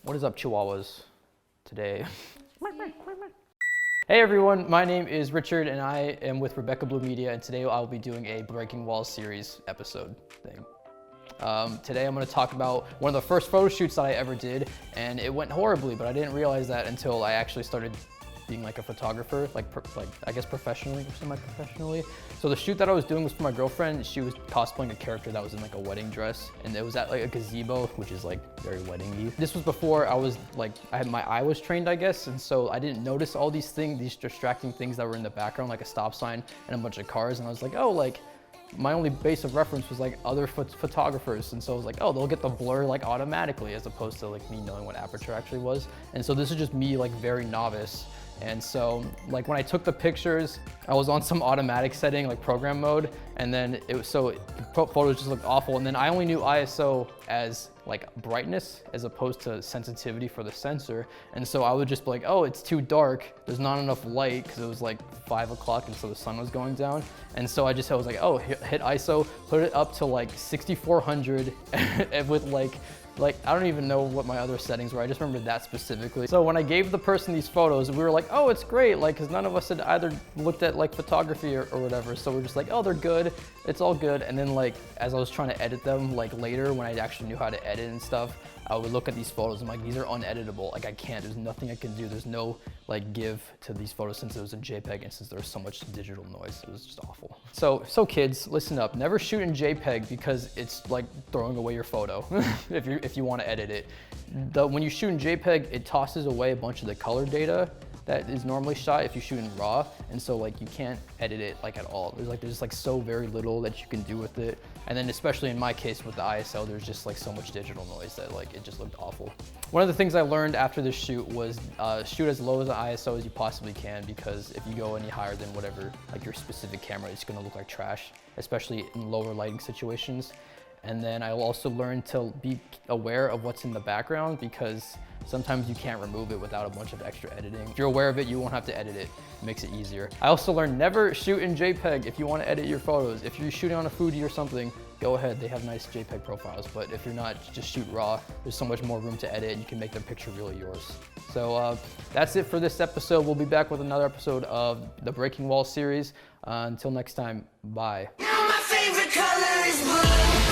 What is up, Chihuahuas? Today. Hey everyone, my name is Richard and I am with Rebecca Blue Media, and today I'll be doing a Breaking Walls series episode thing. Today I'm going to talk about one of the first photo shoots that I ever did, and it went horribly, but I didn't realize that until I actually started being like a photographer, like I guess professionally or semi-professionally. So the shoot that I was doing was for my girlfriend. She was cosplaying a character that was in like a wedding dress, and it was at like a gazebo, which is like very wedding-y. This was before I was like, my eye was trained, I guess, and so I didn't notice all these things, these distracting things that were in the background, like a stop sign and a bunch of cars, and I was like, oh, like, my only base of reference was like other photographers, and so I was like, oh, they'll get the blur like automatically, as opposed to like me knowing what aperture actually was. And so this is just me like very novice. And so like when I took the pictures, I was on some automatic setting, like program mode, and then it was photos just looked awful. And then I only knew ISO as like brightness as opposed to sensitivity for the sensor. And so I would just be like, oh, it's too dark. There's not enough light, because it was like 5 o'clock and so the sun was going down. And so I was like, oh, hit ISO, put it up to like 6400 with like I don't even know what my other settings were. I just remember that specifically. So when I gave the person these photos, we were like, oh, it's great. Like, cause none of us had either looked at like photography or whatever. So we're just like, oh, they're good. It's all good. And then like, as I was trying to edit them, like later when I actually knew how to edit and stuff, I would look at these photos and I'm like, these are uneditable. Like I can't, there's nothing I can do. There's no like give to these photos since it was a JPEG and since there was so much digital noise. It was just awful. So kids, listen up. Never shoot in JPEG because it's like throwing away your photo if you want to edit it. When you shoot in JPEG, it tosses away a bunch of the color data that is normally shot if you shoot in RAW, and so like you can't edit it like at all. There's just like so very little that you can do with it, and then especially in my case with the ISO, there's just like so much digital noise that like it just looked awful. One of the things I learned after this shoot was shoot as low as an ISO as you possibly can, because if you go any higher than whatever like your specific camera, it's going to look like trash, especially in lower lighting situations. And then I also learned to be aware of what's in the background, because sometimes you can't remove it without a bunch of extra editing. If you're aware of it, you won't have to edit it. It makes it easier. I also learned never shoot in JPEG if you want to edit your photos. If you're shooting on a foodie or something, go ahead, they have nice JPEG profiles. But if you're not, just shoot RAW. There's so much more room to edit, and you can make the picture really yours. So that's it for this episode. We'll be back with another episode of the Breaking Walls series. Until next time, bye. Now my favorite color is blue.